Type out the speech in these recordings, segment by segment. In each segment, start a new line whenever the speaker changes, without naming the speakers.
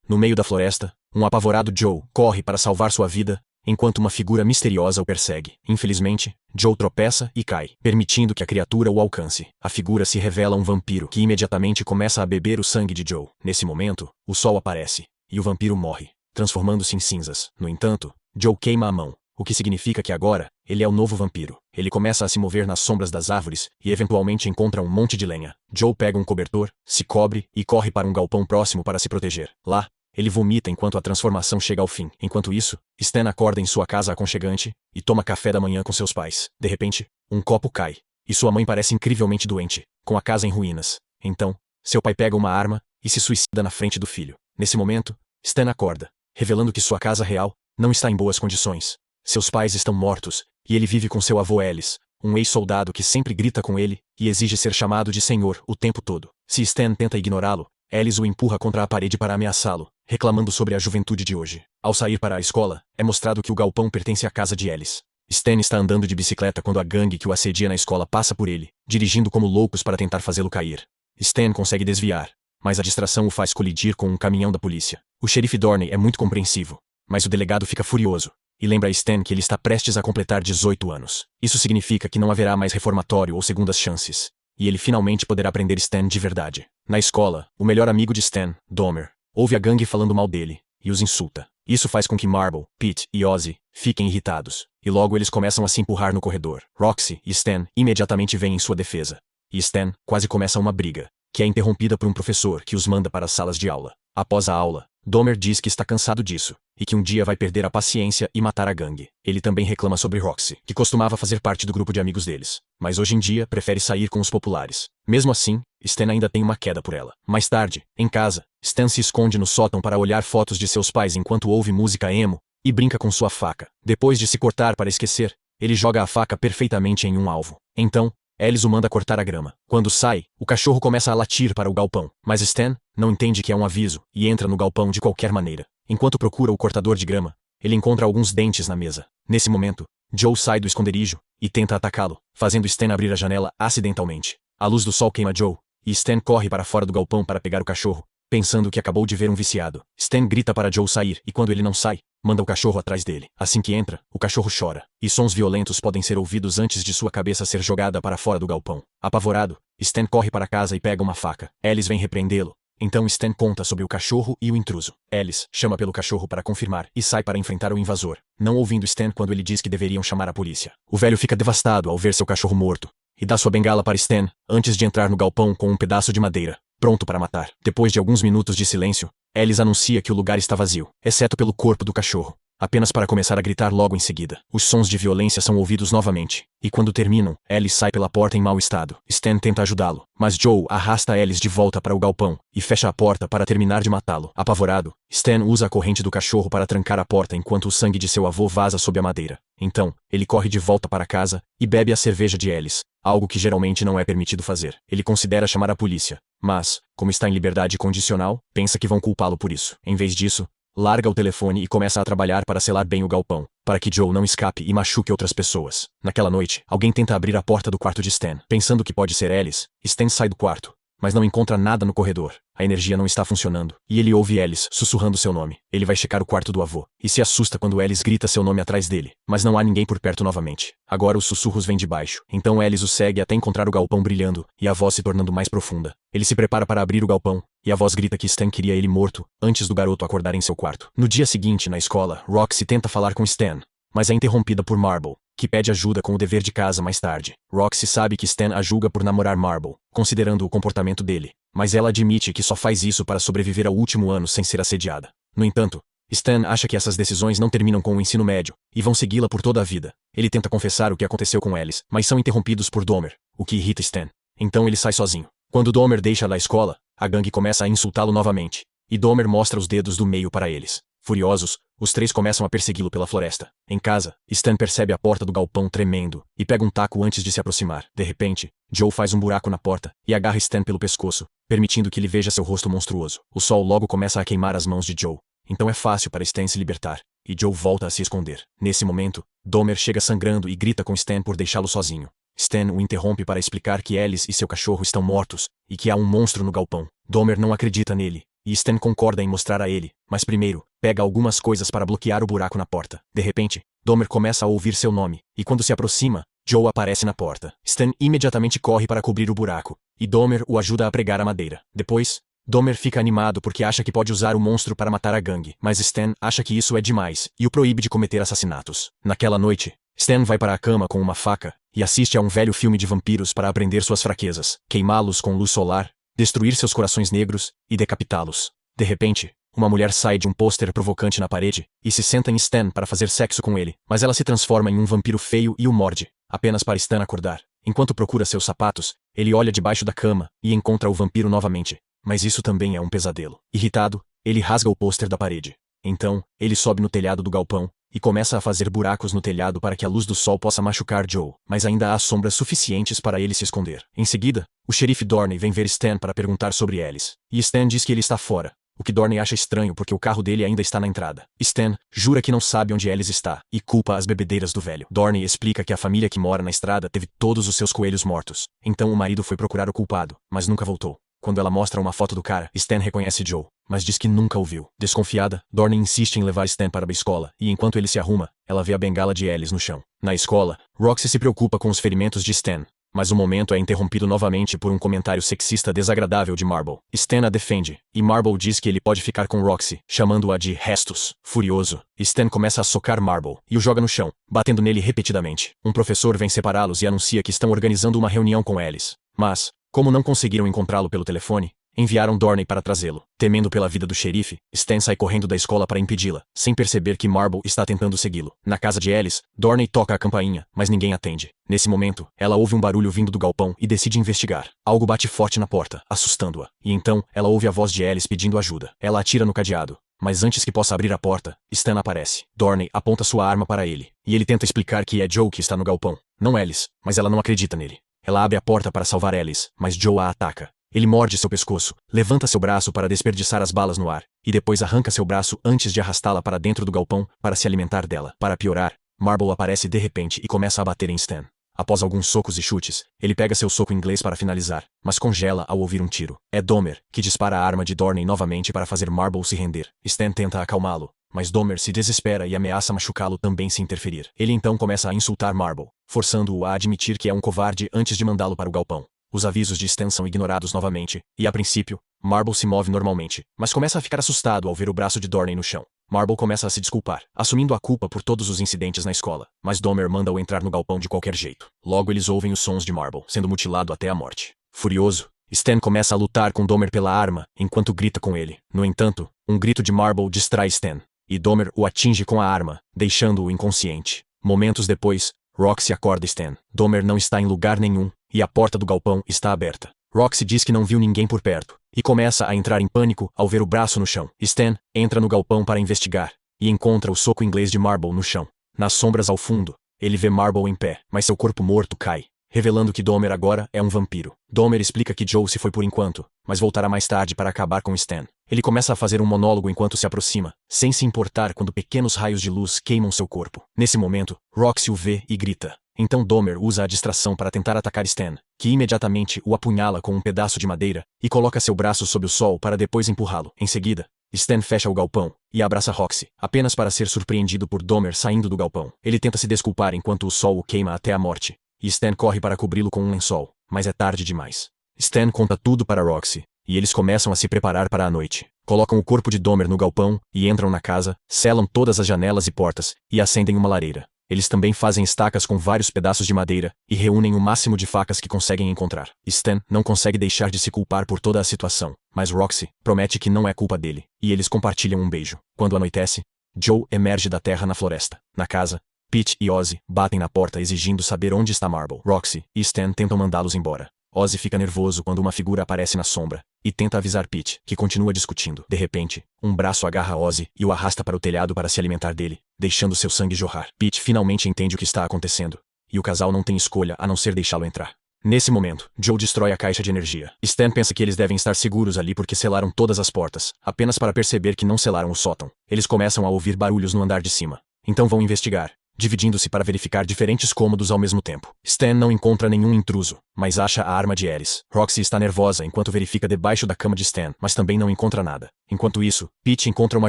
No meio da floresta, um apavorado Joe corre para salvar sua vida, enquanto uma figura misteriosa o persegue. Infelizmente, Joe tropeça e cai, permitindo que a criatura o alcance. A figura se revela um vampiro, que imediatamente começa a beber o sangue de Joe. Nesse momento, o sol aparece, e o vampiro morre, transformando-se em cinzas. No entanto, Joe queima a mão, o que significa que agora, ele é o novo vampiro. Ele começa a se mover nas sombras das árvores e eventualmente encontra um monte de lenha. Joe pega um cobertor, se cobre e corre para um galpão próximo para se proteger. Lá, ele vomita enquanto a transformação chega ao fim. Enquanto isso, Stan acorda em sua casa aconchegante e toma café da manhã com seus pais. De repente, um copo cai, e sua mãe parece incrivelmente doente, com a casa em ruínas. Então, seu pai pega uma arma e se suicida na frente do filho. Nesse momento, Stan acorda, revelando que sua casa real não está em boas condições. Seus pais estão mortos, e ele vive com seu avô Ellis, um ex-soldado que sempre grita com ele e exige ser chamado de senhor o tempo todo. Se Stan tenta ignorá-lo, Ellis o empurra contra a parede para ameaçá-lo, reclamando sobre a juventude de hoje. Ao sair para a escola, é mostrado que o galpão pertence à casa de Ellis. Stan está andando de bicicleta quando a gangue que o assedia na escola passa por ele, dirigindo como loucos para tentar fazê-lo cair. Stan consegue desviar, mas a distração o faz colidir com um caminhão da polícia. O xerife Dorney é muito compreensivo, mas o delegado fica furioso e lembra a Stan que ele está prestes a completar 18 anos. Isso significa que não haverá mais reformatório ou segundas chances, e ele finalmente poderá prender Stan de verdade. Na escola, o melhor amigo de Stan, Dahmer, ouve a gangue falando mal dele e os insulta. Isso faz com que Marble, Pete e Ozzy fiquem irritados, e logo eles começam a se empurrar no corredor. Roxy e Stan imediatamente vêm em sua defesa, e Stan quase começa uma briga, que é interrompida por um professor que os manda para as salas de aula. Após a aula, Dahmer diz que está cansado disso, e que um dia vai perder a paciência e matar a gangue. Ele também reclama sobre Roxy, que costumava fazer parte do grupo de amigos deles, mas hoje em dia prefere sair com os populares. Mesmo assim, Stan ainda tem uma queda por ela. Mais tarde, em casa, Stan se esconde no sótão para olhar fotos de seus pais enquanto ouve música emo e brinca com sua faca. Depois de se cortar para esquecer, ele joga a faca perfeitamente em um alvo. Então, Ellis o manda cortar a grama. Quando sai, o cachorro começa a latir para o galpão, mas Stan não entende que é um aviso e entra no galpão de qualquer maneira. Enquanto procura o cortador de grama, ele encontra alguns dentes na mesa. Nesse momento, Joe sai do esconderijo e tenta atacá-lo, fazendo Stan abrir a janela acidentalmente. A luz do sol queima Joe, e Stan corre para fora do galpão para pegar o cachorro, pensando que acabou de ver um viciado. Stan grita para Joe sair e quando ele não sai, manda o cachorro atrás dele. Assim que entra, o cachorro chora, e sons violentos podem ser ouvidos antes de sua cabeça ser jogada para fora do galpão. Apavorado, Stan corre para casa e pega uma faca. Ellis vem repreendê-lo. Então Stan conta sobre o cachorro e o intruso. Ellis chama pelo cachorro para confirmar e sai para enfrentar o invasor, não ouvindo Stan quando ele diz que deveriam chamar a polícia. O velho fica devastado ao ver seu cachorro morto, e dá sua bengala para Stan antes de entrar no galpão com um pedaço de madeira, pronto para matar. Depois de alguns minutos de silêncio, Ellis anuncia que o lugar está vazio, exceto pelo corpo do cachorro, apenas para começar a gritar logo em seguida. Os sons de violência são ouvidos novamente, e quando terminam, Ellis sai pela porta em mau estado. Stan tenta ajudá-lo, mas Joe arrasta Ellis de volta para o galpão e fecha a porta para terminar de matá-lo. Apavorado, Stan usa a corrente do cachorro para trancar a porta enquanto o sangue de seu avô vaza sob a madeira. Então, ele corre de volta para casa e bebe a cerveja de Ellis, algo que geralmente não é permitido fazer. Ele considera chamar a polícia, mas, como está em liberdade condicional, pensa que vão culpá-lo por isso. Em vez disso, larga o telefone e começa a trabalhar para selar bem o galpão, para que Joe não escape e machuque outras pessoas. Naquela noite, alguém tenta abrir a porta do quarto de Stan. Pensando que pode ser Ellis, Stan sai do quarto, mas não encontra nada no corredor. A energia não está funcionando, e ele ouve Ellis sussurrando seu nome. Ele vai checar o quarto do avô, e se assusta quando Ellis grita seu nome atrás dele, mas não há ninguém por perto novamente. Agora os sussurros vêm de baixo, então Ellis o segue até encontrar o galpão brilhando, e a voz se tornando mais profunda. Ele se prepara para abrir o galpão, e a voz grita que Stan queria ele morto, antes do garoto acordar em seu quarto. No dia seguinte, na escola, Roxy tenta falar com Stan, mas é interrompida por Marble, que pede ajuda com o dever de casa mais tarde. Roxy sabe que Stan a julga por namorar Marble, considerando o comportamento dele, mas ela admite que só faz isso para sobreviver ao último ano sem ser assediada. No entanto, Stan acha que essas decisões não terminam com o ensino médio, e vão segui-la por toda a vida. Ele tenta confessar o que aconteceu com Ellis, mas são interrompidos por Dahmer, o que irrita Stan. Então ele sai sozinho. Quando Dahmer deixa a escola, a gangue começa a insultá-lo novamente, e Dahmer mostra os dedos do meio para eles. Furiosos, os três começam a persegui-lo pela floresta. Em casa, Stan percebe a porta do galpão tremendo e pega um taco antes de se aproximar. De repente, Joe faz um buraco na porta e agarra Stan pelo pescoço, permitindo que ele veja seu rosto monstruoso. O sol logo começa a queimar as mãos de Joe, então é fácil para Stan se libertar, e Joe volta a se esconder. Nesse momento, Dahmer chega sangrando e grita com Stan por deixá-lo sozinho. Stan o interrompe para explicar que Ellis e seu cachorro estão mortos, e que há um monstro no galpão. Dahmer não acredita nele, e Stan concorda em mostrar a ele, mas primeiro, pega algumas coisas para bloquear o buraco na porta. De repente, Dahmer começa a ouvir seu nome, e quando se aproxima, Joe aparece na porta. Stan imediatamente corre para cobrir o buraco, e Dahmer o ajuda a pregar a madeira. Depois, Dahmer fica animado porque acha que pode usar o monstro para matar a gangue, mas Stan acha que isso é demais e o proíbe de cometer assassinatos. Naquela noite, Stan vai para a cama com uma faca e assiste a um velho filme de vampiros para aprender suas fraquezas, queimá-los com luz solar, destruir seus corações negros e decapitá-los. De repente, uma mulher sai de um pôster provocante na parede e se senta em Stan para fazer sexo com ele, mas ela se transforma em um vampiro feio e o morde, apenas para Stan acordar. Enquanto procura seus sapatos, ele olha debaixo da cama e encontra o vampiro novamente. Mas isso também é um pesadelo. Irritado, ele rasga o pôster da parede. Então, ele sobe no telhado do galpão e começa a fazer buracos no telhado para que a luz do sol possa machucar Joe, mas ainda há sombras suficientes para ele se esconder. Em seguida, o xerife Dorney vem ver Stan para perguntar sobre Alice, e Stan diz que ele está fora, o que Dorney acha estranho porque o carro dele ainda está na entrada. Stan jura que não sabe onde Alice está e culpa as bebedeiras do velho. Dorney explica que a família que mora na estrada teve todos os seus coelhos mortos, então o marido foi procurar o culpado, mas nunca voltou. Quando ela mostra uma foto do cara, Stan reconhece Joe, mas diz que nunca o viu. Desconfiada, Dorney insiste em levar Stan para a escola, e enquanto ele se arruma, ela vê a bengala de Alice no chão. Na escola, Roxy se preocupa com os ferimentos de Stan, mas o momento é interrompido novamente por um comentário sexista desagradável de Marble. Stan a defende, e Marble diz que ele pode ficar com Roxy, chamando-a de restos. Furioso, Stan começa a socar Marble e o joga no chão, batendo nele repetidamente. Um professor vem separá-los e anuncia que estão organizando uma reunião com Alice. Mas, como não conseguiram encontrá-lo pelo telefone, enviaram Dorney para trazê-lo. Temendo pela vida do xerife, Stan sai correndo da escola para impedi-la, sem perceber que Marble está tentando segui-lo. Na casa de Alice, Dorney toca a campainha, mas ninguém atende. Nesse momento, ela ouve um barulho vindo do galpão e decide investigar. Algo bate forte na porta, assustando-a. E então, ela ouve a voz de Alice pedindo ajuda. Ela atira no cadeado, mas antes que possa abrir a porta, Stan aparece. Dorney aponta sua arma para ele, e ele tenta explicar que é Joe que está no galpão, não Alice, mas ela não acredita nele. Ela abre a porta para salvar Alice, mas Joe a ataca. Ele morde seu pescoço, levanta seu braço para desperdiçar as balas no ar, e depois arranca seu braço antes de arrastá-la para dentro do galpão para se alimentar dela. Para piorar, Marble aparece de repente e começa a bater em Stan. Após alguns socos e chutes, ele pega seu soco inglês para finalizar, mas congela ao ouvir um tiro. É Dahmer, que dispara a arma de Dorney novamente para fazer Marble se render. Stan tenta acalmá-lo, mas Dahmer se desespera e ameaça machucá-lo também se interferir. Ele então começa a insultar Marble, forçando-o a admitir que é um covarde antes de mandá-lo para o galpão. Os avisos de Stan são ignorados novamente, e a princípio, Marble se move normalmente, mas começa a ficar assustado ao ver o braço de Dorney no chão. Marble começa a se desculpar, assumindo a culpa por todos os incidentes na escola, mas Dahmer manda-o entrar no galpão de qualquer jeito. Logo eles ouvem os sons de Marble sendo mutilado até a morte. Furioso, Stan começa a lutar com Dahmer pela arma, enquanto grita com ele. No entanto, um grito de Marble distrai Stan, e Dahmer o atinge com a arma, deixando-o inconsciente. Momentos depois, Roxy acorda Stan. Dahmer não está em lugar nenhum, e a porta do galpão está aberta. Roxy diz que não viu ninguém por perto, e começa a entrar em pânico ao ver o braço no chão. Stan entra no galpão para investigar, e encontra o soco inglês de Marble no chão. Nas sombras ao fundo, ele vê Marble em pé, mas seu corpo morto cai, revelando que Dahmer agora é um vampiro. Dahmer explica que Joe se foi por enquanto, mas voltará mais tarde para acabar com Stan. Ele começa a fazer um monólogo enquanto se aproxima, sem se importar quando pequenos raios de luz queimam seu corpo. Nesse momento, Roxy o vê e grita. Então Dahmer usa a distração para tentar atacar Stan, que imediatamente o apunhala com um pedaço de madeira e coloca seu braço sob o sol para depois empurrá-lo. Em seguida, Stan fecha o galpão e abraça Roxy, apenas para ser surpreendido por Dahmer saindo do galpão. Ele tenta se desculpar enquanto o sol o queima até a morte, e Stan corre para cobri-lo com um lençol, mas é tarde demais. Stan conta tudo para Roxy, e eles começam a se preparar para a noite. Colocam o corpo de Dahmer no galpão e entram na casa, selam todas as janelas e portas e acendem uma lareira. Eles também fazem estacas com vários pedaços de madeira e reúnem o máximo de facas que conseguem encontrar. Stan não consegue deixar de se culpar por toda a situação, mas Roxy promete que não é culpa dele, e eles compartilham um beijo. Quando anoitece, Joe emerge da terra na floresta. Na casa, Pete e Ozzy batem na porta exigindo saber onde está Marble. Roxy e Stan tentam mandá-los embora. Ozzy fica nervoso quando uma figura aparece na sombra e tenta avisar Pete, que continua discutindo. De repente, um braço agarra Ozzy e o arrasta para o telhado para se alimentar dele, deixando seu sangue jorrar. Pete finalmente entende o que está acontecendo, e o casal não tem escolha a não ser deixá-lo entrar. Nesse momento, Joe destrói a caixa de energia. Stan pensa que eles devem estar seguros ali porque selaram todas as portas, apenas para perceber que não selaram o sótão. Eles começam a ouvir barulhos no andar de cima. Então vão investigar, dividindo-se para verificar diferentes cômodos ao mesmo tempo. Stan não encontra nenhum intruso, mas acha a arma de Alice. Roxy está nervosa enquanto verifica debaixo da cama de Stan, mas também não encontra nada. Enquanto isso, Pete encontra uma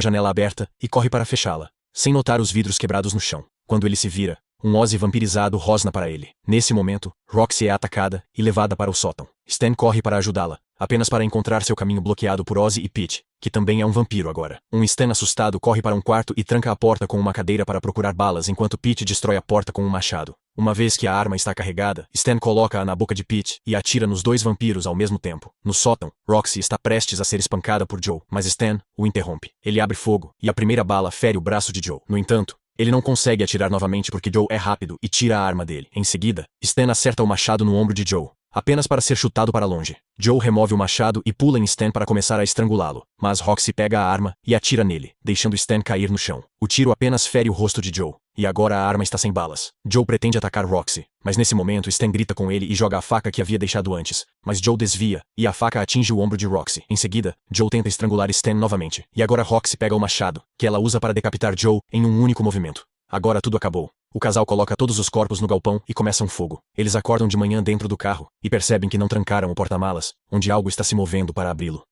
janela aberta e corre para fechá-la, sem notar os vidros quebrados no chão. Quando ele se vira, um Ozzy vampirizado rosna para ele. Nesse momento, Roxy é atacada e levada para o sótão. Stan corre para ajudá-la, apenas para encontrar seu caminho bloqueado por Ozzy e Pete, que também é um vampiro agora. Um Stan assustado corre para um quarto e tranca a porta com uma cadeira para procurar balas enquanto Pete destrói a porta com um machado. Uma vez que a arma está carregada, Stan coloca-a na boca de Pete e atira nos dois vampiros ao mesmo tempo. No sótão, Roxy está prestes a ser espancada por Joe, mas Stan o interrompe. Ele abre fogo e a primeira bala fere o braço de Joe. No entanto, ele não consegue atirar novamente porque Joe é rápido e tira a arma dele. Em seguida, Stan acerta o machado no ombro de Joe, apenas para ser chutado para longe. Joe remove o machado e pula em Stan para começar a estrangulá-lo, mas Roxy pega a arma e atira nele, deixando Stan cair no chão. O tiro apenas fere o rosto de Joe, e agora a arma está sem balas. Joe pretende atacar Roxy, mas nesse momento Stan grita com ele e joga a faca que havia deixado antes, mas Joe desvia, e a faca atinge o ombro de Roxy. Em seguida, Joe tenta estrangular Stan novamente, e agora Roxy pega o machado, que ela usa para decapitar Joe em um único movimento. Agora tudo acabou. O casal coloca todos os corpos no galpão e começa um fogo. Eles acordam de manhã dentro do carro e percebem que não trancaram o porta-malas, onde algo está se movendo para abri-lo.